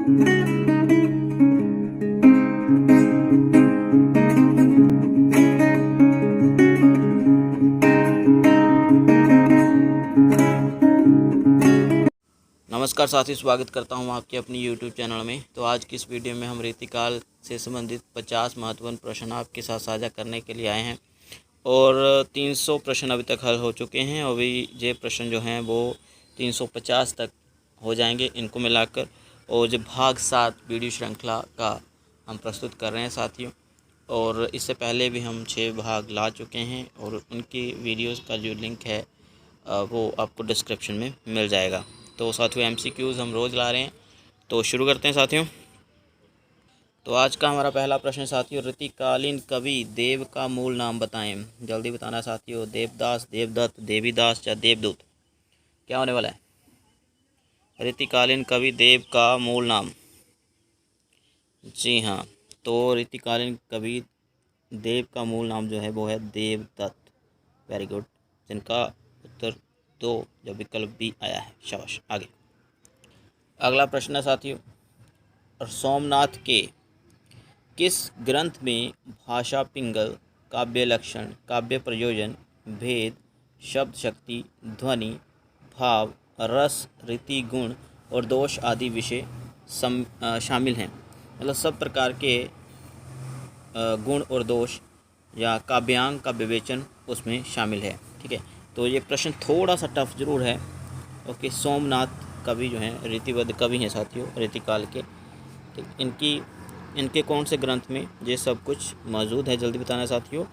नमस्कार साथियों, स्वागत करता हूं आपके अपनी YouTube चैनल में। तो आज की इस वीडियो में हम रीतिकाल से संबंधित 50 महत्वपूर्ण प्रश्न आपके साथ साझा करने के लिए आए हैं और 300 प्रश्न अभी तक हल हो चुके हैं और अभी ये प्रश्न जो हैं वो 350 तक हो जाएंगे इनको मिलाकर। और जो भाग 7 वीडियो श्रृंखला का हम प्रस्तुत कर रहे हैं साथियों, और इससे पहले भी हम 6 भाग ला चुके हैं और उनकी वीडियोज़ का जो लिंक है वो आपको डिस्क्रिप्शन में मिल जाएगा। तो साथियों MCQs हम रोज़ ला रहे हैं, तो शुरू करते हैं साथियों। तो आज का हमारा पहला प्रश्न साथियों, ऋतुकालीन कवि देव का मूल नाम बताएं। जल्दी बताना साथियों, देवदास, देवदत्त, देवीदास या देवदूत। क्या होने वाला है? ऋतुकालीन कवि देव का मूल नाम। जी हाँ, तो ऋतुकालीन कवि देव का मूल नाम जो है वो है देवदत्त। वेरी गुड, जिनका उत्तर 2 जब विकल्प बी आया है। शाबाश। आगे अगला प्रश्न है साथियों, सोमनाथ के किस ग्रंथ में भाषा पिंगल, काव्य लक्षण, काव्य प्रयोजन, भेद, शब्द शक्ति, ध्वनि, भाव, रस, रीति, गुण और दोष आदि विषय शामिल हैं? मतलब सब प्रकार के गुण और दोष या काव्यांग का विवेचन उसमें शामिल है। ठीक है, तो ये प्रश्न थोड़ा सा टफ जरूर है। ओके, सोमनाथ कवि जो हैं रीतिबद्ध कवि हैं साथियों रीतिकाल के। ठीक, इनके कौन से ग्रंथ में ये सब कुछ मौजूद है? जल्दी बताना साथियों।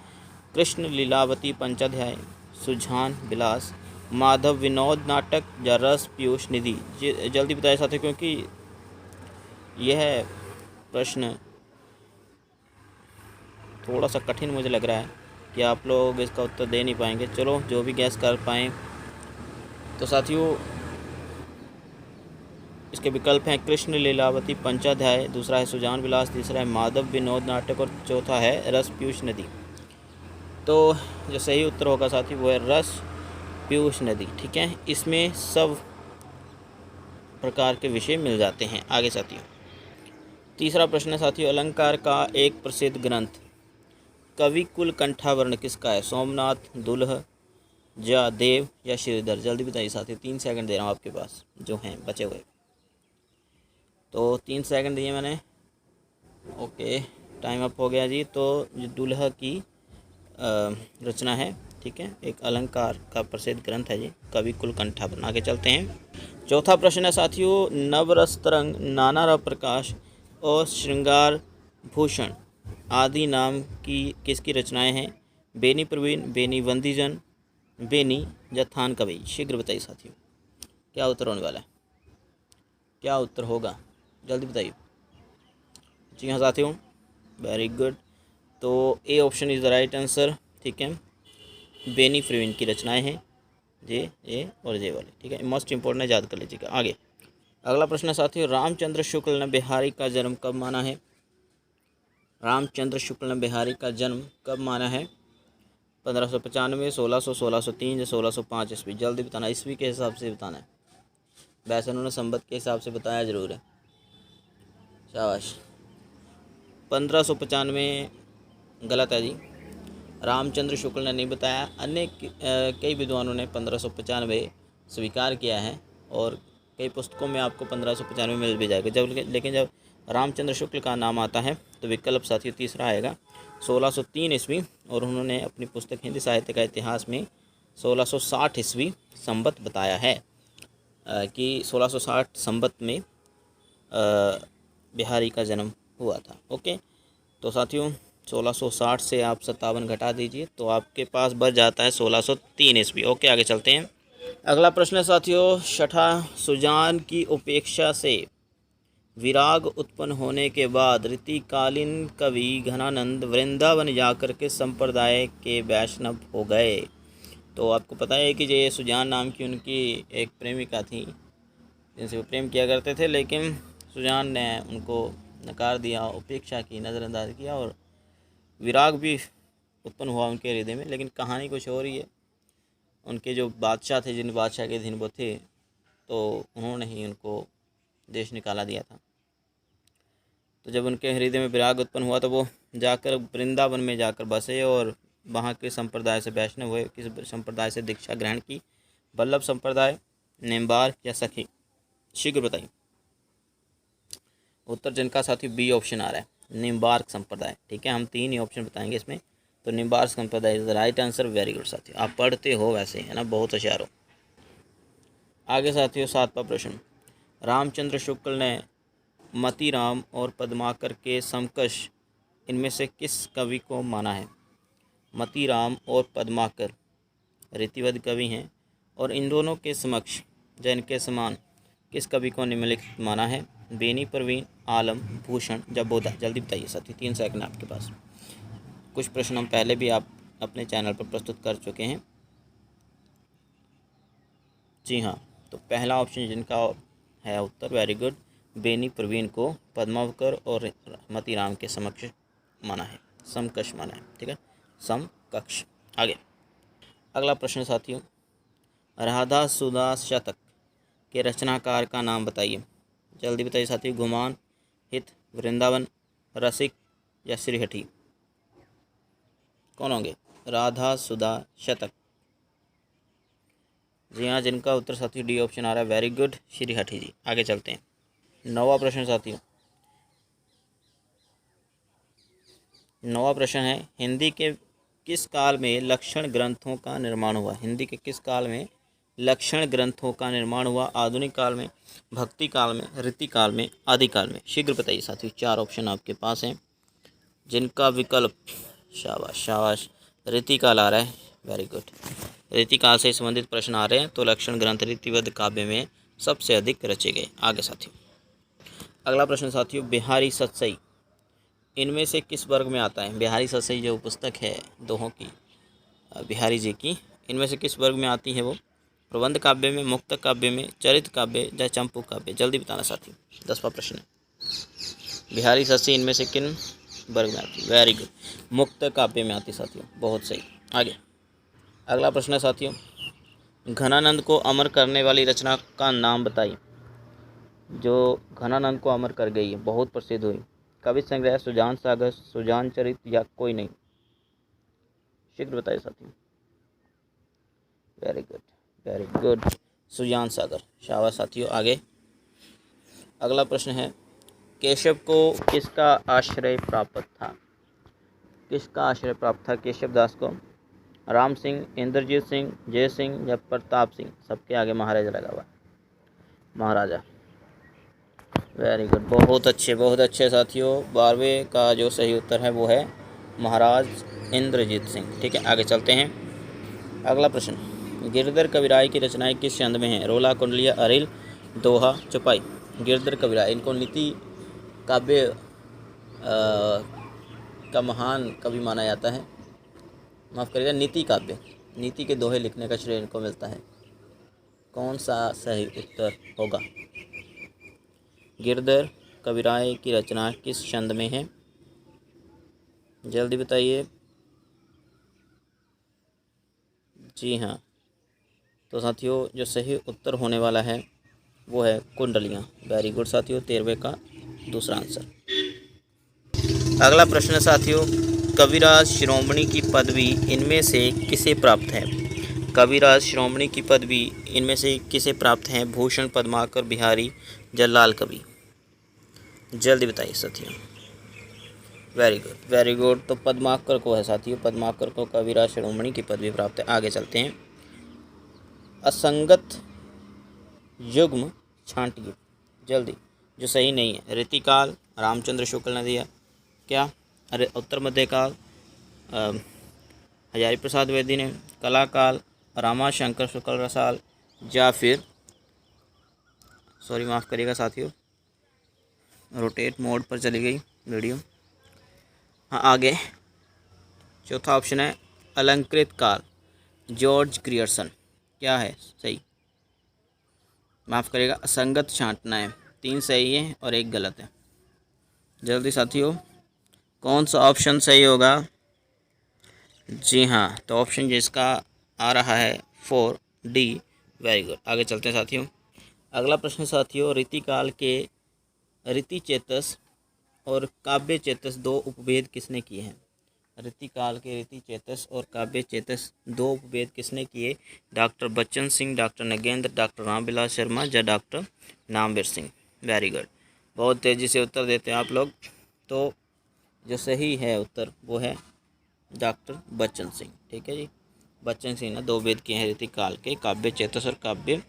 कृष्ण लीलावती पंचाध्याय, सुजान विलास, माधव विनोद नाटक या रस पीयूष निधि। ये जल्दी बताया साथियों, क्योंकि यह प्रश्न थोड़ा सा कठिन मुझे लग रहा है कि आप लोग इसका उत्तर दे नहीं पाएंगे। चलो, जो भी गैस कर पाएँ। तो साथियों इसके विकल्प हैं कृष्ण लीलावती पंचाध्याय, दूसरा है सुजान विलास, तीसरा है माधव विनोद नाटक और चौथा है रस पीयूष नदी। तो जो सही उत्तर होगा साथी वो है रस पीयूष नदी। ठीक है, इसमें सब प्रकार के विषय मिल जाते हैं। आगे साथियों तीसरा प्रश्न है साथियों, अलंकार का एक प्रसिद्ध ग्रंथ कवि कुल कंठावर्ण किसका है? सोमनाथ, दुल्ह, या देव या श्रीधर। जल्दी बताइए साथियों, 3 सेकंड दे रहा हूँ आपके पास जो हैं बचे हुए। तो 3 सेकंड दिए मैंने। ओके, टाइम अप हो गया जी। तो दुल्हा की रचना है। ठीक है, एक अलंकार का प्रसिद्ध ग्रंथ है जी, कवि कुल कंठावर्ण। आगे चलते हैं। चौथा प्रश्न है साथियों, नवरस तरंग, नाना रव प्रकाश और श्रृंगार भूषण आदि नाम की किसकी रचनाएं हैं? बेनी प्रवीण, बेनी वंदीजन, बेनी या थान कवि। शीघ्र बताइए साथियों, क्या उत्तर होने वाला है? क्या उत्तर होगा? जल्दी बताइए। जी हाँ साथियों, वेरी गुड। तो A option is the right answer. ठीक है, बेनी फ्रीविन की रचनाएं हैं ये और ये वाले। ठीक है, मोस्ट इंपॉर्टेंट है, याद कर लीजिएगा। आगे अगला प्रश्न है साथियों, रामचंद्र शुक्ल ने बिहारी का जन्म कब माना है? रामचंद्र शुक्ल ने बिहारी का जन्म कब माना है? 1595, 1600, 1603 या 1605 ईस्वी। जल्दी बताना, ईस्वी के हिसाब से बताना है। वैसे उन्होंने संवत के हिसाब से बताया जरूर है। शाबाश। 1595 गलत है जी, रामचंद्र शुक्ल ने नहीं बताया। अन्य कई विद्वानों ने 1595 स्वीकार किया है और कई पुस्तकों में आपको 1595 मिल भी जाएगा। लेकिन जब रामचंद्र शुक्ल का नाम आता है तो विकल्प साथियों तीसरा आएगा, 1603 ईस्वी। और उन्होंने अपनी पुस्तक हिंदी साहित्य का इतिहास में 1660 ईस्वी संवत बताया है कि 1660 संवत में बिहारी का जन्म हुआ था। ओके, तो साथियों 1660 से आप 57 घटा दीजिए तो आपके पास बच जाता है 1603 ईस्वी। ओके, आगे चलते हैं। अगला प्रश्न है साथियों, छठा, सुजान की उपेक्षा से विराग उत्पन्न होने के बाद ऋतुकालीन कवि घनानंद वृंदावन जाकर के संप्रदाय के वैष्णव हो गए। तो आपको पता है कि ये सुजान नाम की उनकी एक प्रेमिका थी जिनसे वो प्रेम किया करते थे, लेकिन सुजान ने उनको नकार दिया, उपेक्षा की, नज़रअंदाज किया और विराग भी उत्पन्न हुआ उनके हृदय में। लेकिन कहानी कुछ और ही है। उनके जो बादशाह थे, जिन बादशाह के दिन वो थे, तो उन्होंने ही उनको देश निकाला दिया था। तो जब उनके हृदय में विराग उत्पन्न हुआ तो वो जाकर वृंदावन में जाकर बसे और वहाँ के संप्रदाय से वैष्णव हुए। किस संप्रदाय से दीक्षा ग्रहण की? वल्लभ संप्रदाय, नेम्बार या सखी? शीघ्र बताइए। उत्तर जिनका साथी बी ऑप्शन आ रहा है, निम्बार्क संप्रदाय। ठीक है, हम 3 ही ऑप्शन बताएंगे इसमें, तो निम्बार्क संप्रदाय is the right answer. Very good साथियों, आप पढ़ते हो वैसे, है ना, बहुत होशियार हो। आगे साथियों 7वां प्रश्न, रामचंद्र शुक्ल ने मतीराम और पद्माकर के समकक्ष इनमें से किस कवि को माना है? मतीराम और पद्माकर रीतिवद कवि हैं और इन दोनों के समक्ष या इनके समान किस कवि को निम्नलिखित माना है? बेनी परवीन, आलम, भूषण या बोधा? जल्दी बताइए साथी, 3 सेकंड आपके पास। कुछ प्रश्न हम पहले भी आप अपने चैनल पर प्रस्तुत कर चुके हैं। जी हाँ, तो पहला ऑप्शन जिनका है उत्तर, वेरी गुड, बेनी परवीन को पद्माकर और मतीराम के समक्ष माना है, समकक्ष माना है। ठीक है, समकक्ष। आगे अगला प्रश्न साथियों, राधा सुधा शतक के रचनाकार का नाम बताइए। जल्दी बताइए साथियों। गुमान, हित, वृंदावन, रसिक या श्रीहठी? कौन होंगे? राधा सुधा शतक। जी हाँ, जिनका उत्तर साथियों डी ऑप्शन आ रहा है, वेरी गुड, श्रीहठी जी। आगे चलते हैं। 9वां प्रश्न साथियों, 9वां प्रश्न है, हिंदी के किस काल में लक्षण ग्रंथों का निर्माण हुआ? हिंदी के किस काल में लक्षण ग्रंथों का निर्माण हुआ? आधुनिक काल में, भक्ति काल में, रीति काल में, आदि काल में? शीघ्र बताइए साथियों, 4 ऑप्शन आपके पास हैं, जिनका विकल्प, शाबाश शाबाश, रीति काल आ रहा है, वेरी गुड। रीति काल से संबंधित प्रश्न आ रहे हैं, तो लक्षण ग्रंथ रीतिबद्ध काव्य में सबसे अधिक रचे गए। आगे साथियों अगला प्रश्न साथियों, बिहारी सतसई इनमें से किस वर्ग में आता है? बिहारी सतसई जो पुस्तक है दोहों की, बिहारी जी की, इनमें से किस वर्ग में आती है वो? प्रबंध काव्य में, मुक्त काव्य में, चरित काव्य या चंपू काव्य? जल्दी बताना साथियों। 10वां प्रश्न है, बिहारी सतसई इनमें से किन वर्ग में आती है? वेरी गुड, मुक्त काव्य में आती साथियों, बहुत सही। आगे अगला प्रश्न है साथियों, घनानंद को अमर करने वाली रचना का नाम बताइए। जो घनानंद को अमर कर गई है, बहुत प्रसिद्ध हुई। कवि संग्रह, सुजान सागर, सुजान चरित या कोई नहीं? शीघ्र बताइए साथियों। Very good, very good, Sujan Sagar, शाबाश साथियों। आगे अगला प्रश्न है, केशव को किसका आश्रय प्राप्त था? किसका आश्रय प्राप्त था केशव दास को? राम सिंह, इंद्रजीत सिंह, जय सिंह या प्रताप सिंह? सबके आगे महाराजा लगा हुआ, महाराजा। वेरी गुड, बहुत अच्छे साथियों। 12वें का जो सही उत्तर है वो है महाराज इंद्रजीत सिंह। ठीक है, आगे चलते हैं। अगला प्रश्न, गिरधर कविराय की रचनाएं किस छंद में हैं? रोला, कुंडलिया, अरिल, दोहा, चौपाई? गिरधर कविराय, इनको नीति काव्य का महान कवि माना जाता है, माफ़ करिएगा, नीति काव्य, नीति के दोहे लिखने का श्रेय इनको मिलता है। कौन सा सही उत्तर होगा? गिरधर कविराय की रचना किस छंद में है? जल्दी बताइए। जी हाँ, तो साथियों जो सही उत्तर होने वाला है वो है कुंडलियाँ। वेरी गुड साथियों, 13वें का दूसरा आंसर। अगला प्रश्न साथियों, कविराज शिरोमणि की पदवी इनमें से किसे प्राप्त है? कविराज शिरोमणि की पदवी इनमें से किसे प्राप्त है? भूषण, पद्माकर, बिहारी या लाल कवि? जल्दी बताइए साथियों। वेरी गुड, तो पद्माकर को है साथियों, पद्माकर को कविराज शिरोमणि की पदवी प्राप्त है। आगे चलते हैं। असंगत युग्म छांटिए, जल्दी, जो सही नहीं है। रीतिकाल, रामचंद्र शुक्ल ने दिया क्या? अरे उत्तर मध्यकाल, हजारी प्रसाद द्विवेदी ने, कलाकाल, रामाशंकर शुक्ल रसाल या फिर, सॉरी माफ़ करिएगा साथियों, रोटेट मोड पर चली गई वीडियो। हाँ, आगे चौथा ऑप्शन है अलंकृत काल, जॉर्ज ग्रियर्सन। क्या है सही? माफ़ करिएगा, असंगत छांटना है। 3 सही है और 1 गलत है। जल्दी साथियों, कौन सा ऑप्शन सही होगा? जी हाँ, तो ऑप्शन जिसका आ रहा है 4D। वेरी गुड, आगे चलते हैं साथियों। अगला प्रश्न साथियों, रीतिकाल के रीति चेतस और काव्य चेतस दो उपभेद किसने किए हैं? रीति काल के रीति चेतस और काव्य चेतस दो उपभेद किसने किए? Doctor Bachchan Singh, doctor Nagendra, doctor Ramvilas Sharma या doctor Namveer Singh. Very good, बहुत तेज़ी से उत्तर देते हैं आप लोग। तो जो सही है उत्तर वो है डॉक्टर बच्चन सिंह। ठीक है जी, बच्चन सिंह ने दो भेद किए हैं रीति काल के, काव्य चेतस और काव्य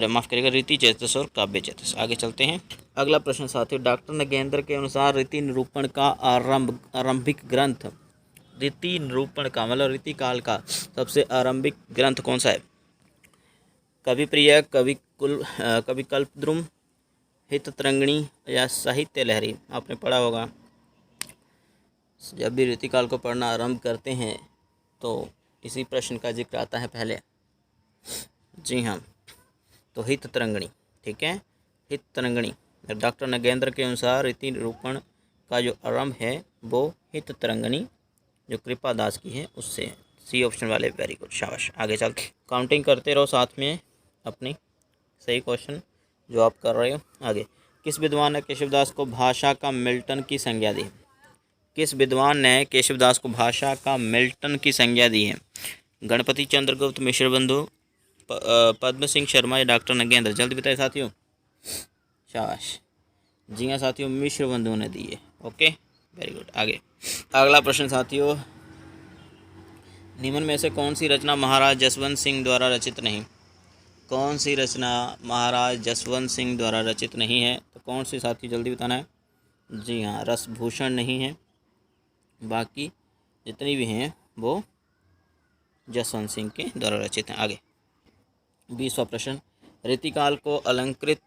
माफ़ करिएगा रीति चेतस और काव्य चेतस। आगे चलते हैं। अगला प्रश्न साथियों, डॉक्टर नगेंद्र के अनुसार रीति निरूपण का आरंभिक ग्रंथ, रीति निरूपण का मतलब रीति काल का सबसे आरंभिक ग्रंथ कौन सा है? कवि प्रिय, कवि कल्पद्रुम, हित तरंगिणी या साहित्य लहरी? आपने पढ़ा होगा, जब भी रीति काल को पढ़ना आरंभ करते हैं तो इसी प्रश्न का जिक्र आता है पहले। जी हाँ, तो हित तरंगिणी। ठीक है, हित तरंगिणी। डॉक्टर नगेंद्र के अनुसार रीति निरूपण का जो आरंभ है वो हित तरंगिणी जो कृपा दास की है उससे है। सी ऑप्शन वाले, वेरी गुड, शाबाश। आगे चलते काउंटिंग करते रहो साथ में अपनी सही क्वेश्चन जो आप कर रहे हो। आगे, किस विद्वान ने केशवदास को भाषा का मिल्टन की संज्ञा दी? किस विद्वान ने केशवदास को भाषा का मिल्टन की संज्ञा दी है? गणपति चंद्रगुप्त, मिश्र बंधु, पद्म सिंह शर्मा या डॉक्टर नगेंद्र? जल्दी बताइए साथियों, शाबाश। जी हाँ साथियों, मिश्र बंधु ने दी है। Okay, very good. आगे अगला प्रश्न साथियों, निम्न में से कौन सी रचना महाराज जसवंत सिंह द्वारा रचित नहीं? कौन सी रचना महाराज जसवंत सिंह द्वारा रचित नहीं है? तो कौन सी साथी, जल्दी बताना है। जी हाँ, रसभूषण नहीं है, बाकी जितनी भी हैं वो जसवंत सिंह के द्वारा रचित हैं। आगे 20वां प्रश्न, रीतिकाल को अलंकृत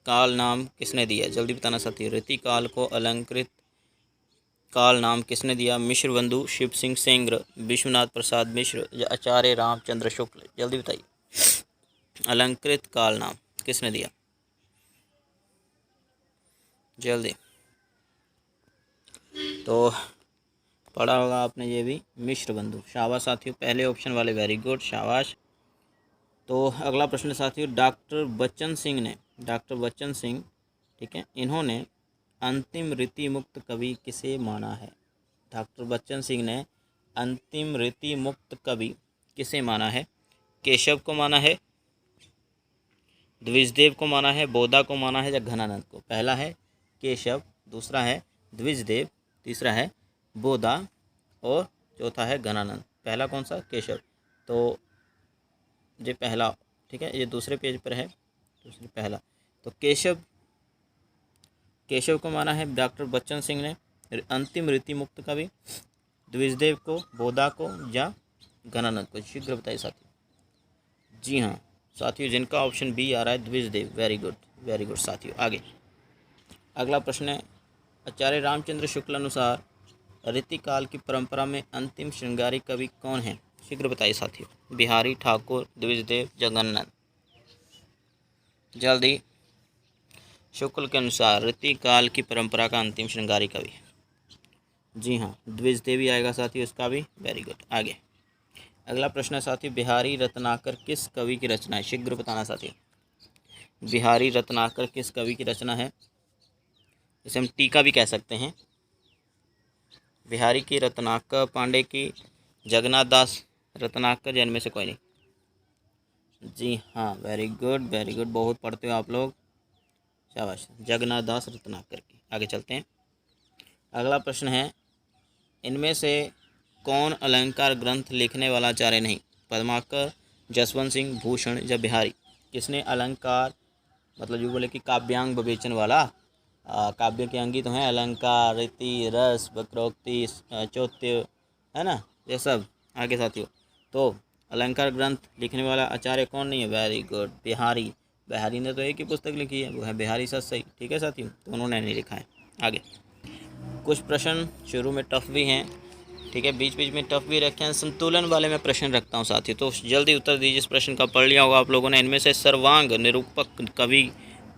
काल नाम किसने दिया? जल्दी बताना साथी, रीतिकाल को अलंकृत काल नाम किसने दिया? मिश्र बंधु, शिव सिंह सेंग्र, विश्वनाथ प्रसाद मिश्र या आचार्य रामचंद्र शुक्ल? जल्दी बताइए, अलंकृत काल नाम किसने दिया? जल्दी। तो पढ़ा होगा आपने ये भी, मिश्र बंधु। शाबाश साथियों, पहले ऑप्शन वाले, वेरी गुड, शाबाश। तो अगला प्रश्न साथियों, डॉक्टर बच्चन सिंह, ठीक है, इन्होंने अंतिम रीति मुक्त कवि किसे माना है? डॉक्टर बच्चन सिंह ने अंतिम रीति मुक्त कवि किसे माना है? केशव को माना है, द्विजदेव को माना है, बोधा को माना है या घनानंद को? पहला है केशव, दूसरा है द्विजदेव, तीसरा है बोधा और चौथा है घनानंद। पहला कौन सा? केशव। तो ये पहला, ठीक है, ये दूसरे पेज पर है, दूसरे पहला। तो केशव को माना है डॉक्टर बच्चन सिंह ने अंतिम रीति मुक्त कवि, द्विजदेव को, बोधा को या घनानंद को? शीघ्र बताइए साथियों। जी हाँ साथियों, जिनका ऑप्शन बी आ रहा है द्विजदेव, वेरी गुड साथियों। आगे अगला प्रश्न है, आचार्य रामचंद्र शुक्ल अनुसार रीतिकाल की परंपरा में अंतिम श्रृंगारी कवि कौन है? शीघ्र बताइए साथियों, बिहारी, ठाकुर, द्विजदेव या घनानंद? जल्दी। शुक्ल के अनुसार रीतिकाल की परंपरा का अंतिम श्रृंगारी कवि, जी हाँ, द्विजदेव ही आएगा साथियों इसका भी, वेरी गुड। आगे अगला प्रश्न है साथियों, बिहारी रत्नाकर किस कवि की रचना है? शीघ्र बताना साथियों, बिहारी रत्नाकर किस कवि की रचना है? इसे हम टीका भी कह सकते हैं। बिहारी की, रत्नाकर पांडे की, जगन्नाथ दास रत्नाकर, इनमें से कोई नहीं? जी हाँ, वेरी गुड, बहुत पढ़ते हो आप लोग, शाबाश, जगन्नाथ दास रत्नाकर की। आगे चलते हैं। अगला प्रश्न है, इनमें से कौन अलंकार ग्रंथ लिखने वाला आचार्य नहीं? पद्माकर, जसवंत सिंह, भूषण या बिहारी? किसने अलंकार, मतलब जो बोले कि काव्यांग विवेचन वाला, काव्य के अंगी तो हैं अलंकार, रीति, रस, वक्रोक्ति, चौत्य, है ना, ये सब। आगे साथियों, तो अलंकार ग्रंथ लिखने वाला आचार्य कौन नहीं है? वेरी गुड, बिहारी ने तो एक ही पुस्तक लिखी है, वो है बिहारी सत्सई। ठीक है साथियों, तो उन्होंने नहीं लिखा है। आगे कुछ प्रश्न शुरू में टफ भी हैं, ठीक है, बीच बीच में टफ भी रखे हैं। संतुलन वाले में प्रश्न रखता हूँ साथियों, तो जल्दी उत्तर दीजिए। इस प्रश्न का पढ़ लिया होगा आप लोगों ने। इनमें से सर्वांग निरूपक कवि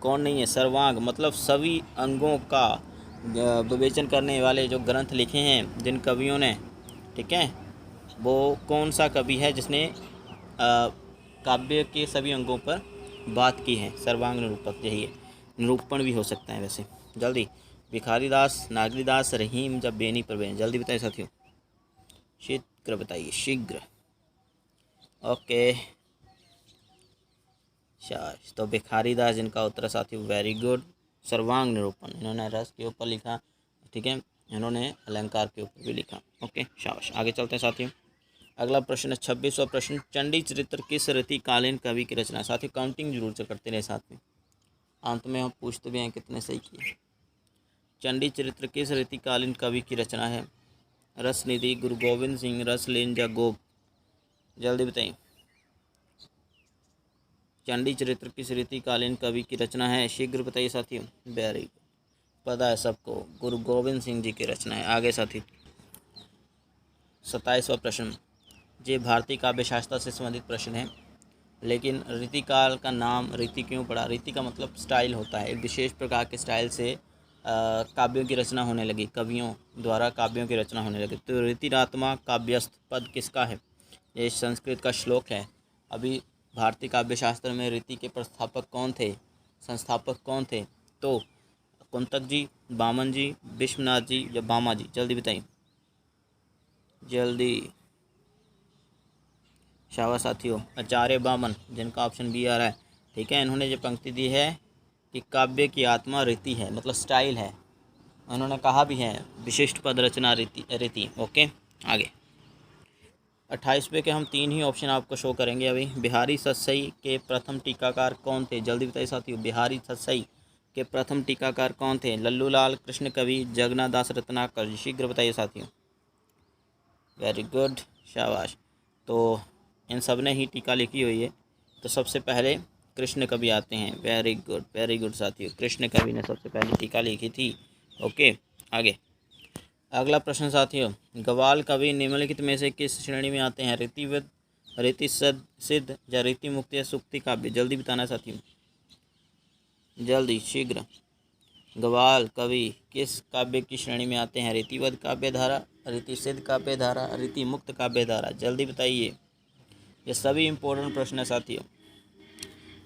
कौन नहीं है? सर्वांग मतलब सभी अंगों का विवेचन करने वाले जो ग्रंथ लिखे हैं जिन कवियों ने, ठीक है, वो कौन सा कवि है जिसने काव्य के सभी अंगों पर बात की है? सर्वांग निरूपक यही है, निरूपण भी हो सकता है वैसे। जल्दी, भिखारी दास, नागरी दास, रहीम या बेनी प्रवेश? जल्दी बताइए साथियों, शीघ्र बताइए, शीघ्र। ओके शाबाश। तो भिखारी दास जिनका उत्तर है साथियों, वेरी गुड। सर्वांग निरूपण, इन्होंने रस के ऊपर लिखा, ठीक है, इन्होंने अलंकार के ऊपर भी लिखा। ओके शाबाश। आगे चलते हैं साथियों। अगला प्रश्न है 26वां प्रश्न, चंडी चरित्र किस रीतिकालीन कवि की रचना? साथियों काउंटिंग जरूर से करते रहे साथ में, अंत में हम पूछते भी हैं कितने सही किए। चंडी चरित्र किस रीतिकालीन कवि की रचना है? रसनिधि, गुरु गोविंद सिंह, रसलीन या गोप? जल्दी बताइए, चंडी चरित्र किस रीतिकालीन कवि की रचना है? शीघ्र बताइए साथियों। वेरी गुड, पता है सबको, गुरु गोविंद सिंह जी की रचना है। आगे साथी 27वां प्रश्न, ये भारतीय काव्य शास्त्र से संबंधित प्रश्न है, लेकिन रीतिकाल का नाम रीति क्यों पड़ा? रीति का मतलब स्टाइल होता है, एक विशेष प्रकार के स्टाइल से काव्यों की रचना होने लगी, कवियों द्वारा काव्यों की रचना होने लगी। तो रीतिरात्मा काव्यस्थ पद किसका है? ये संस्कृत का श्लोक है। अभी भारतीय काव्य शास्त्र में रीति के प्रस्थापक कौन थे, संस्थापक कौन थे? तो कुंतक जी, बामन जी, विश्वनाथ जी या बामा जी? जल्दी बताइए, जल्दी। शाबाश साथियों, आचार्य बामन, जिनका ऑप्शन बी आ रहा है, ठीक है। इन्होंने जो पंक्ति दी है कि काव्य की आत्मा रीति है, मतलब स्टाइल है, उन्होंने कहा भी है विशिष्ट पद रचना रीति। ओके आगे 28वें के हम 3 ही ऑप्शन आपको शो करेंगे अभी। बिहारी सतसई के प्रथम टीकाकार कौन थे? जल्दी बताइए साथियों, बिहारी सतसई के प्रथम टीकाकार कौन थे? लल्लू लाल, कृष्ण कवि, जगन्नाथ दास रत्नाकर? शीघ्र बताइए साथियों। वेरी गुड, शाबाश। तो इन सब ने ही टीका लिखी हुई है, तो सबसे पहले कृष्ण कवि आते हैं। वेरी गुड साथियों, कृष्ण कवि ने सबसे पहले टीका लिखी थी। ओके आगे अगला प्रश्न साथियों, गवाल कवि निम्नलिखित में से किस श्रेणी में आते हैं? रीतिवद, रीति सिद्ध या रीति मुक्त या सूक्ति काव्य? जल्दी बताना साथियों, जल्दी शीघ्र। गवाल कवि किस काव्य की श्रेणी में आते हैं? रीतिवद काव्य धारा, रीति सिद्ध काव्य धारा, रीति मुक्त काव्य धारा? जल्दी बताइए, ये सभी इम्पोर्टेंट प्रश्न है साथियों।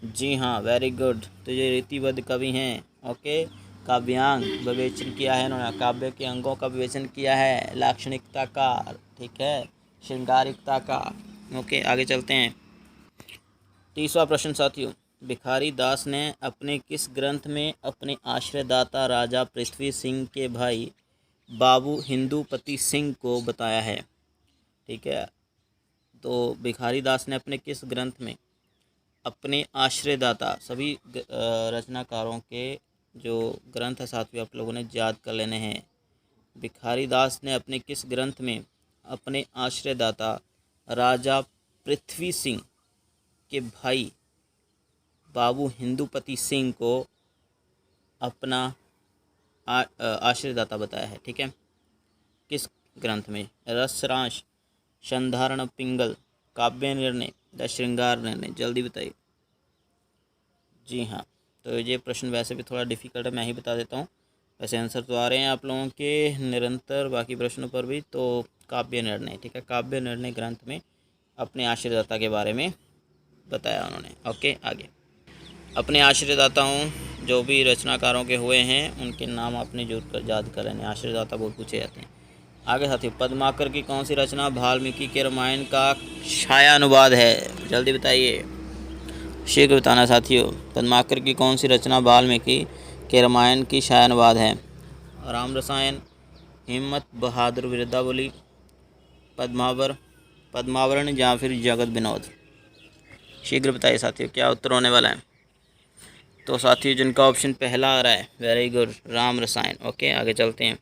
जी हाँ, वेरी गुड। तो ये रीतिबद्ध कवि हैं। ओके, काव्यांग विवेचन किया है इन्होंने, काव्य के अंगों का विवेचन किया है, लाक्षणिकता का, ठीक है, श्रृंगारिकता का। ओके आगे चलते हैं। 30वां प्रश्न साथियों, भिखारी दास ने अपने किस ग्रंथ में अपने आश्रयदाता राजा पृथ्वी सिंह के भाई बाबू हिंदूपति सिंह को बताया है? ठीक है, तो भिखारी दास ने अपने किस ग्रंथ में अपने आश्रयदाता, सभी रचनाकारों के जो ग्रंथ है साथियों आप लोगों ने याद कर लेने हैं। भिखारी दास ने अपने किस ग्रंथ में अपने आश्रयदाता राजा पृथ्वी सिंह के भाई बाबू हिंदूपति सिंह को अपना आश्रयदाता बताया है? ठीक है, किस ग्रंथ में? रसरांश, संधारण पिंगल, काव्य निर्णय या श्रृंगार निर्णय? जल्दी बताइए। जी हाँ, तो ये प्रश्न वैसे भी थोड़ा डिफिकल्ट है, मैं ही बता देता हूँ। वैसे आंसर तो आ रहे हैं आप लोगों के निरंतर बाकी प्रश्नों पर भी। तो काव्य निर्णय, ठीक है, काव्य निर्णय ग्रंथ में अपने आश्रयदाता के बारे में बताया उन्होंने। ओके आगे अपने आश्रयदाताओं जो भी रचनाकारों के हुए हैं उनके नाम आपने जरूर कर याद कर लेने, आश्रयदाता बहुत पूछे जाते हैं। आगे साथियों, पद्माकर की कौन सी रचना वाल्मीकि के रामायण का छाया अनुवाद है? जल्दी बताइए, शीघ्र बताना साथियों। पद्माकर की कौन सी रचना वाल्मीकि के रामायण की छाया अनुवाद है? राम रसायन, हिम्मत बहादुर वीरदावली, पद्मावरण या फिर जगत विनोद? शीघ्र बताइए साथियों, क्या उत्तर होने वाला है? तो साथियों जिनका ऑप्शन पहला आ रहा है, वेरी गुड, राम रसायन। ओके आगे चलते हैं।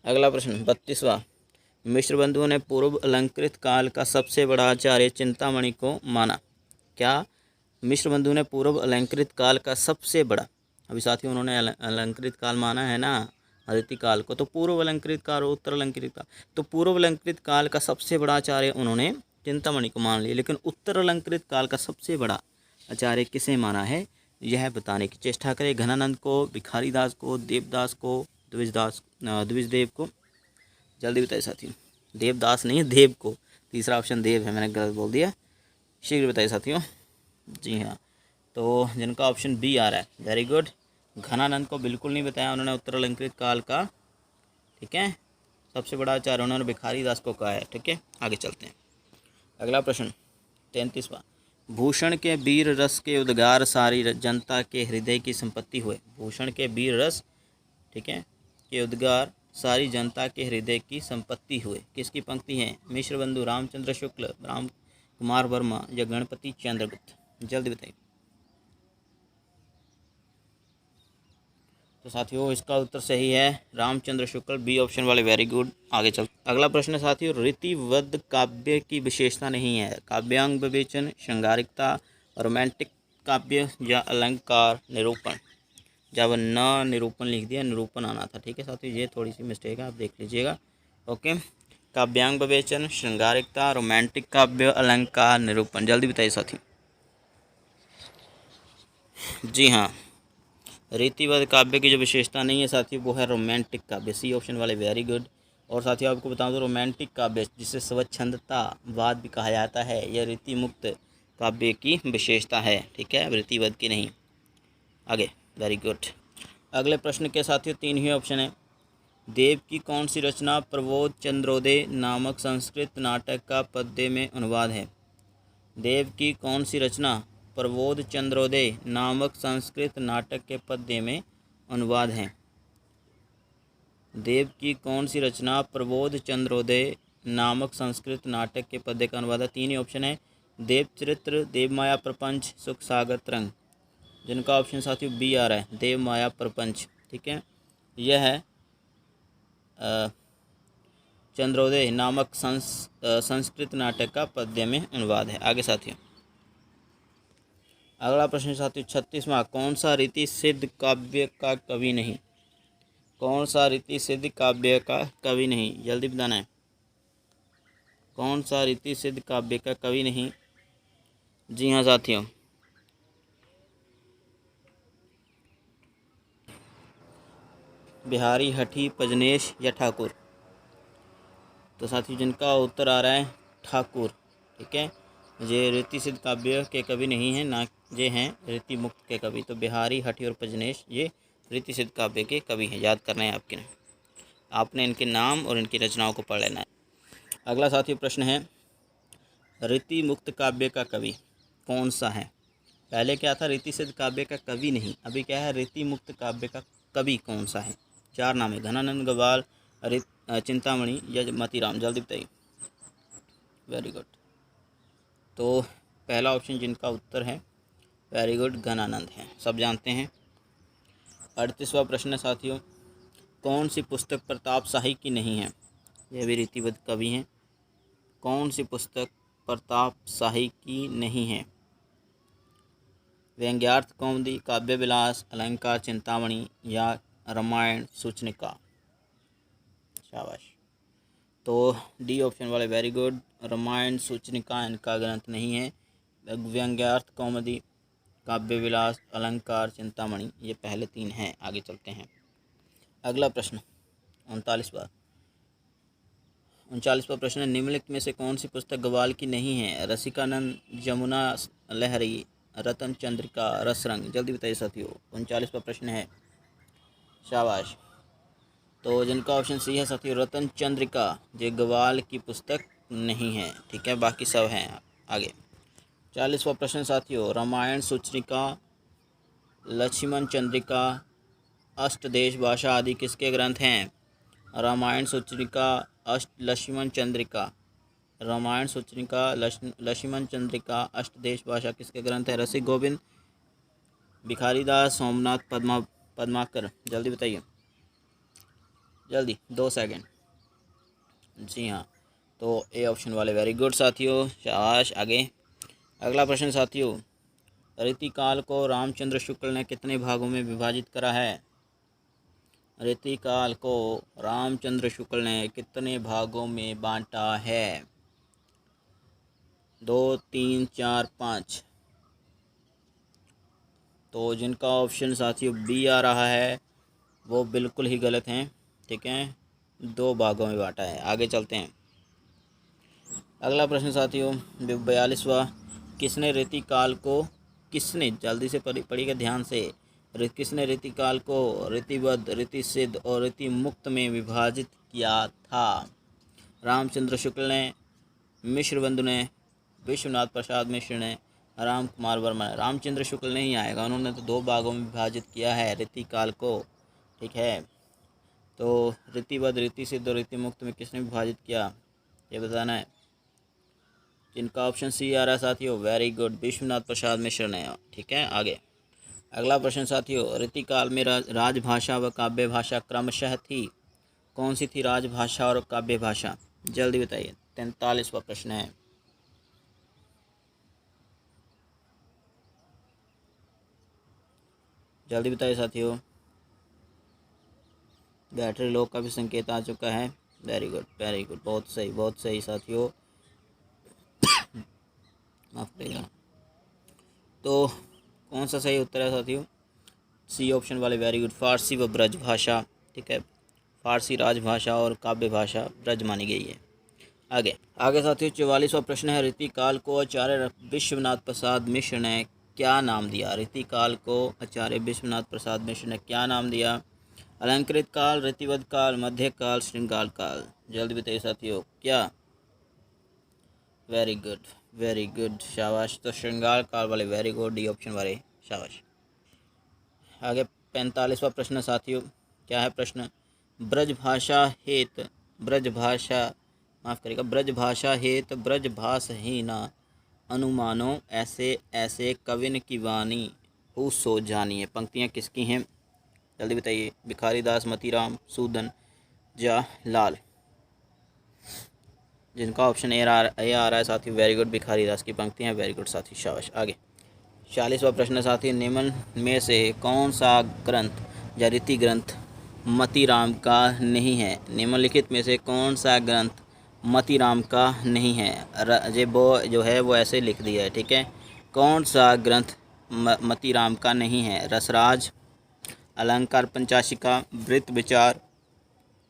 अगला प्रश्न 32वां, मिश्र बंधुओं ने पूर्व अलंकृत काल का सबसे बड़ा आचार्य चिंतामणि को माना? क्या मिश्र बंधु ने पूर्व अलंकृत काल का सबसे बड़ा, अभी साथियों उन्होंने अलंकृत काल माना है ना आदित्य काल को, तो पूर्व अलंकृत काल और उत्तर अलंकृत काल, तो पूर्व अलंकृत काल का सबसे बड़ा आचार्य उन्होंने चिंतामणि को मान लिया, लेकिन उत्तर अलंकृत काल का सबसे बड़ा आचार्य किसे माना है यह बताने की चेष्टा करें। घनानंद को, भिखारी दास को, देवदास को, द्विजदेव को? जल्दी बताइए साथियों, देवदास नहीं है, देव को, तीसरा ऑप्शन देव है, मैंने गलत बोल दिया। शीघ्र बताइए साथियों। जी हाँ, तो जिनका ऑप्शन बी आ रहा है, वेरी गुड, घनानंद को बिल्कुल नहीं बताया उन्होंने उत्तर अलंकृत काल का, ठीक है, सबसे बड़ा आचार्य उन्होंने भिखारी दास को कहा है, ठीक है। आगे चलते हैं। अगला प्रश्न 33वां, भूषण के वीर रस के उद्गार सारी जनता के हृदय की संपत्ति हुए। भूषण के वीर रस, ठीक है, के उद्गार सारी जनता के हृदय की संपत्ति हुए। किसकी पंक्ति है? मिश्र बंधु, रामचंद्र शुक्ल, राम कुमार वर्मा या गणपति चंद्रगुप्त? जल्दी बताइए। तो साथियों इसका उत्तर सही है रामचंद्र शुक्ल, बी ऑप्शन वाले, वेरी गुड। आगे चल। अगला प्रश्न साथियों, रीतिबद्ध काव्य की विशेषता नहीं है। काव्यांग विवेचन, श्रृंगारिकता, रोमांटिक काव्य या अलंकार निरूपण? जब न निरूपण लिख दिया, निरूपण आना था, ठीक है साथियों, ये थोड़ी सी मिस्टेक है, आप देख लीजिएगा। ओके, काव्यांग विवेचन, श्रृंगारिकता, रोमांटिक काव्य, अलंकार निरूपण? जल्दी बताइए साथियों। जी हाँ, रीतिबद्ध काव्य की जो विशेषता नहीं है साथियों वो है रोमांटिक काव्य, सी ऑप्शन वाले, वेरी गुड। और साथियों आपको बता दो, रोमांटिक काव्य जिसे स्वच्छंदता वाद भी कहा जाता है, यह रीति मुक्त काव्य की विशेषता है, ठीक है, रीतिबद्ध की नहीं। आगे, वेरी गुड। अगले प्रश्न के साथियों 3 ही ऑप्शन है। देव की कौन सी रचना प्रबोध चंद्रोदय नामक संस्कृत नाटक का पद्य में अनुवाद है? देव की कौन सी रचना प्रबोध चंद्रोदय नामक संस्कृत नाटक के पद्य में अनुवाद है? देव की कौन सी रचना प्रबोध चंद्रोदय नामक संस्कृत नाटक के पद्य का अनुवाद है? 3 ही ऑप्शन है, देव चरित्र, देव माया प्रपंच, सुख सागर तरंग? जिनका ऑप्शन साथियों बी आ रहा है, देव माया प्रपंच, ठीक है, यह है चंद्रोदय नामक संस्कृत नाटक का पद्य में अनुवाद है। आगे साथियों, अगला प्रश्न साथियों 36वां, कौन सा रीति सिद्ध काव्य का कवि नहीं? कौन सा रीति सिद्ध काव्य का कवि नहीं? जल्दी बताना है, कौन सा रीति सिद्ध काव्य का कवि नहीं? जी हाँ साथियों, बिहारी, हठी, पजनेश या ठाकुर? तो साथियों जिनका उत्तर आ रहा है ठाकुर, ठीक है, ये रीति सिद्ध काव्य के कवि नहीं हैं, ना ये हैं रीति मुक्त के कवि। तो बिहारी, हठी और पजनेश ये रीति सिद्ध काव्य के कवि हैं, याद करना है आपके ने, आपने इनके नाम और इनकी रचनाओं को पढ़ लेना है। अगला साथियों प्रश्न है, रीति मुक्त काव्य का कवि कौन सा है? पहले क्या था, रीति सिद्ध काव्य का कवि नहीं, अभी क्या है, रीति मुक्त काव्य का कवि कौन सा है? 4 नाम है, घनानंद, गवाल, चिंतामणि या मतीराम? जल्दी बताइए। Very good. तो पहला ऑप्शन जिनका उत्तर है, वेरी गुड, घनानंद है, सब जानते हैं। 38वां प्रश्न साथियों, कौन सी पुस्तक प्रताप शाही की नहीं है? यह भी रीतिबद्ध कवि हैं। कौन सी पुस्तक प्रताप शाही की नहीं है? व्यंग्यार्थ कौमुदी, काव्य विलास, अलंकार चिंतामणि या रामायण सूचनिका? शाबाश। तो डी ऑप्शन वाले, वेरी गुड, रामायण सूचनिका इनका ग्रंथ नहीं है। व्यंग्यार्थ कौमुदी, काव्य विलास, अलंकार चिंतामणि ये पहले 3 हैं। आगे चलते हैं। अगला प्रश्न 39वां प्रश्न है, निम्नलिखित में से कौन सी पुस्तक गवाल की नहीं है? रसिकानंद, जमुना लहरी, रतन चंद्रिका, रसरंग? जल्दी बताइए साथियों। 39वां प्रश्न है, शाबाश। तो जिनका ऑप्शन सी है साथियों, रतन चंद्रिका, ये गवाल की पुस्तक नहीं है, ठीक है, बाकी सब हैं। आगे 40वां प्रश्न साथियों, रामायण सूचनिका, लक्ष्मण चंद्रिका, अष्टदेश भाषा आदि किसके ग्रंथ हैं? रामायण सूचनिका, लक्ष्मण चंद्रिका, रामायण सूचनिका, लक्ष्मण चंद्रिका, अष्टदेश भाषा किसके ग्रंथ है? रसिक गोविंद, भिखारी दास, सोमनाथ पद्माकर? जल्दी बताइए, जल्दी, 2 सेकंड। जी हाँ, तो ए ऑप्शन वाले, वेरी गुड साथियों, शाबाश। आगे अगला प्रश्न साथियों, रीतिकाल को रामचंद्र शुक्ल ने कितने भागों में विभाजित करा है? रीतिकाल को रामचंद्र शुक्ल ने कितने भागों में बांटा है? 2, 3, 4, 5? तो जिनका ऑप्शन साथियों बी आ रहा है वो बिल्कुल ही गलत हैं, ठीक है, 2 भागों में बांटा है। आगे चलते हैं। अगला प्रश्न साथियों 42वां, किसने रीतिकाल को, किसने, जल्दी से पढ़िएगा ध्यान से, किसने रीतिकाल को रीतिबद्ध, रीतिसिद्ध और रीति मुक्त में विभाजित किया था? रामचंद्र शुक्ल ने, मिश्र बंधु ने, विश्वनाथ प्रसाद मिश्र ने, राम कुमार वर्मा ने। रामचंद्र शुक्ल नहीं आएगा, उन्होंने तो 2 भागों में विभाजित किया है रीतिकाल को। ठीक है, तो रीतिबद्ध, रीतिसिद्ध और रीति मुक्त में किसने विभाजित किया, ये बताना है। जिनका ऑप्शन सी आ रहा है साथियों, वेरी गुड, विश्वनाथ प्रसाद मिश्र ने। ठीक है, आगे अगला प्रश्न साथियों, रीतिकाल में राजभाषा व काव्य भाषा क्रमशः थी। कौन सी थी राजभाषा और काव्य भाषा? जल्दी बताइए। 43वां प्रश्न है। जल्दी बताइए साथियों। बैटरी लो का भी संकेत आ चुका है। वेरी गुड, वेरी गुड, बहुत सही साथियों। माफ करिएगा। तो कौन सा सही उत्तर है साथियों? सी ऑप्शन वाले, वेरी गुड, फारसी व ब्रज भाषा। ठीक है, फारसी राजभाषा और काव्य भाषा ब्रज मानी गई है। आगे साथियों 44वां प्रश्न है, रीतिकाल को आचार्य विश्वनाथ प्रसाद मिश्र ने क्या नाम दिया? रीतिकाल को आचार्य विश्वनाथ प्रसाद मिश्र ने क्या नाम दिया? अलंकृत काल, रीतिबद्ध काल, मध्यकाल, श्रृंगार काल। जल्दी बताइए साथियों, क्या? वेरी गुड, वेरी गुड, शाबाश। तो श्रृंगार काल वाले, वेरी गुड, डी ऑप्शन वाले, शाबाश। आगे 45वां प्रश्न साथियों, क्या है प्रश्न? ब्रजभाषा हेत ब्रजभाषहीना अनुमानो ऐसे ऐसे कविन की वाणी हु सो जानिए। पंक्तियाँ किसकी हैं? जल्दी बताइए। भिखारी दास, मतीराम, सूदन या लाल। जिनका ऑप्शन ए आ रहा है साथी, वेरी गुड, भिखारी दास की पंक्तियाँ, वेरी गुड साथी, शाबाश। आगे 46वां प्रश्न साथी, निम्न में से कौन सा ग्रंथ या रीति ग्रंथ मतीराम का नहीं है? निम्नलिखित में से कौन सा ग्रंथ मतीराम का नहीं है? वो जो है वो ऐसे लिख दिया है। ठीक है, कौन सा ग्रंथ मतीराम का नहीं है? रसराज, अलंकार पंचाशिका, वृत्त विचार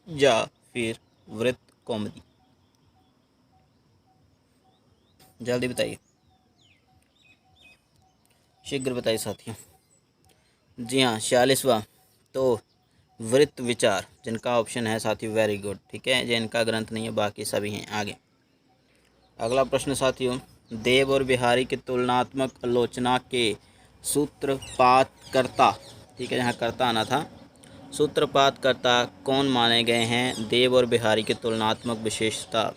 या फिर वृत्त कौमुदी। जल्दी बताइए, शीघ्र बताइए साथियों। जी हाँ, 46वां, तो वृत्त विचार, जिनका ऑप्शन है साथियों, वेरी गुड। ठीक है, जिनका ग्रंथ नहीं है, बाकी सभी हैं। आगे अगला प्रश्न साथियों, देव और बिहारी की तुलनात्मक आलोचना के सूत्रपातकर्ता, ठीक है, यहाँ कर्ता आना था, सूत्रपातकर्ता कौन माने गए हैं? देव और बिहारी की तुलनात्मक विशेषता,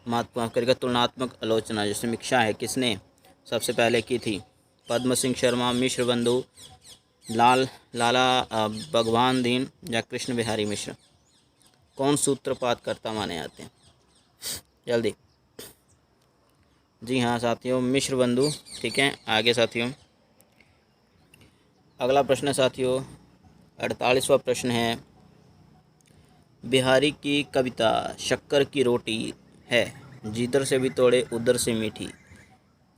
माफ करेगा, तुलनात्मक आलोचना जो समीक्षा है, किसने सबसे पहले की थी? पद्म सिंह शर्मा, मिश्र बंधु, लाला भगवान दीन या कृष्ण बिहारी मिश्र। कौन सूत्रपातकर्ता माने जाते हैं? जल्दी। जी हाँ साथियों, मिश्र बंधु। ठीक है, आगे साथियों अगला प्रश्न साथियों 48वां प्रश्न है, बिहारी की कविता शक्कर की रोटी है, जिधर से भी तोड़े उधर से मीठी।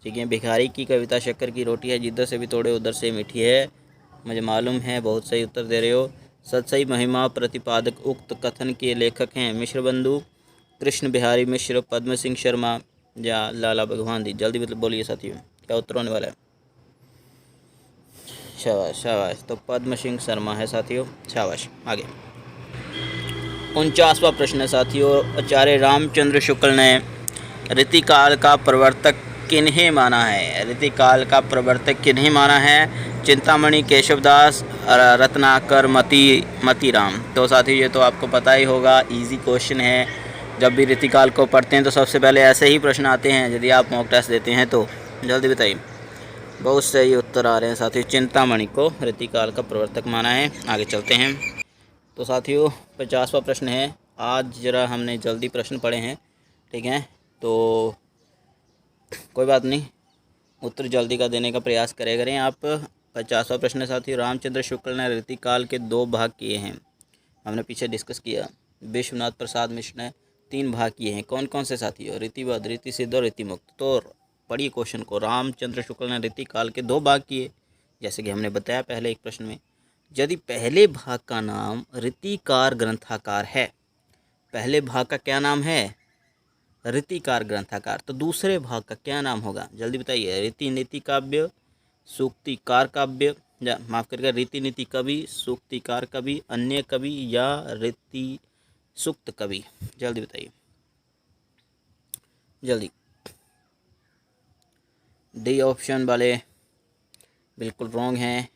ठीक है, भिखारी की कविता शक्कर की रोटी है, जिधर से भी तोड़े उधर से मीठी है, मुझे मालूम है, बहुत सही उत्तर दे रहे हो। सतसई महिमा प्रतिपादक उक्त कथन के लेखक हैं मिश्र बंधु, कृष्ण बिहारी मिश्र, पद्म सिंह शर्मा या लाला भगवान दी। जल्दी मतलब बोलिए साथियों, क्या उत्तर होने वाला है? शाबाश शाबाश, तो पद्म सिंह शर्मा है साथियों, शाबाश। आगे 49वां प्रश्न है साथियों, आचार्य रामचंद्र शुक्ल ने रीतिकाल का प्रवर्तक किन्हें माना है? रीतिकाल का प्रवर्तक किन्हें माना है? चिंतामणि, केशवदास, रत्नाकर, मतीराम। तो साथियों ये तो आपको पता ही होगा, इजी क्वेश्चन है। जब भी रीतिकाल को पढ़ते हैं तो सबसे पहले ऐसे ही प्रश्न आते हैं, यदि आप मॉक टेस्ट देते हैं तो। जल्दी बताइए, बहुत सही उत्तर आ रहे हैं साथियों, चिंतामणि को रीतिकाल का प्रवर्तक माना है। आगे चलते हैं तो साथियों 50वां प्रश्न है। आज ज़रा हमने जल्दी प्रश्न पढ़े हैं, ठीक है, तो कोई बात नहीं, उत्तर जल्दी का देने का प्रयास करें आप। 50वां प्रश्न साथियों, रामचंद्र शुक्ल ने रीतिकाल के 2 भाग किए हैं, हमने पीछे डिस्कस किया। विश्वनाथ प्रसाद मिश्र ने 3 भाग किए हैं, कौन कौन से साथियों? रीतिबद्ध, रीतिसिद्ध और रीतिमुक्त। तो पढ़िए क्वेश्चन को, रामचंद्र शुक्ल ने रीतिकाल के 2 भाग किए, जैसे कि हमने बताया पहले एक प्रश्न में। यदि पहले भाग का नाम रीतिकार ग्रंथाकार है, पहले भाग का क्या नाम है? रीतिकार ग्रंथाकार, तो दूसरे भाग का क्या नाम होगा? जल्दी बताइए। रीति नीति काव्य, सूक्तिकार काव्य या माफ़ करिएगा रीति नीति कवि, सूक्तिकार कवि, अन्य कवि या रीति सूक्त कवि? जल्दी बताइए, जल्दी। डी ऑप्शन वाले बिल्कुल रॉन्ग हैं,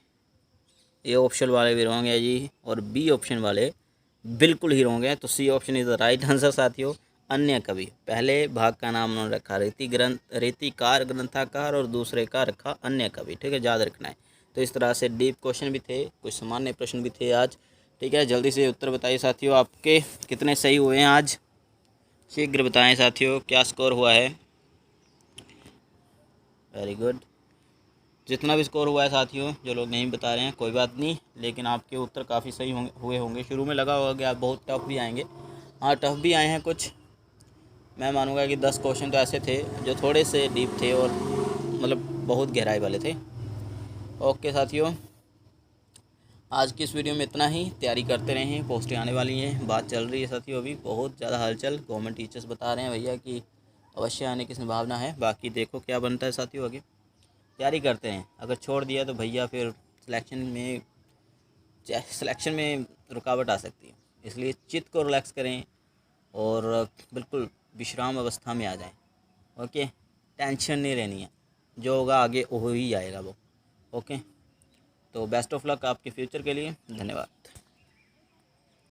ए ऑप्शन वाले भी रॉन्ग है जी, और बी ऑप्शन वाले बिल्कुल ही रॉन्ग है। तो C option is the right answer साथियों, अन्य कवि। पहले भाग का नाम उन्होंने रखा रीतिकार ग्रंथकार और दूसरे का रखा अन्य कवि, ठीक है, याद रखना है। तो इस तरह से डीप क्वेश्चन भी थे, कुछ सामान्य प्रश्न भी थे आज, ठीक है। जल्दी से उत्तर बताइए साथियों, आपके कितने सही हुए हैं आज, शीघ्र बताएं साथियों, क्या स्कोर हुआ है। Very good. जितना भी स्कोर हुआ है साथियों, जो लोग नहीं बता रहे हैं कोई बात नहीं, लेकिन आपके उत्तर काफ़ी सही हुए होंगे। शुरू में लगा होगा कि आप बहुत टफ भी आएंगे, हाँ टफ भी आए हैं कुछ। मैं मानूंगा कि 10 क्वेश्चन तो ऐसे थे जो थोड़े से डीप थे और मतलब बहुत गहराई वाले थे। ओके साथियों, आज की इस वीडियो में इतना ही। तैयारी करते रहें, पोस्टें आने वाली हैं, बात चल रही है साथियों, अभी बहुत ज़्यादा हलचल। गवर्नमेंट टीचर्स बता रहे हैं भैया कि अवश्य आने की संभावना है। बाकी देखो क्या बनता है साथियों, आगे तैयारी करते हैं। अगर छोड़ दिया तो भैया फिर सिलेक्शन में रुकावट आ सकती है, इसलिए चित्त को रिलैक्स करें और बिल्कुल विश्राम अवस्था में आ जाएं। ओके, टेंशन नहीं रहनी है, जो होगा आगे हो ही जाएगा वो। ओके, तो बेस्ट ऑफ लक आपके फ्यूचर के लिए, धन्यवाद।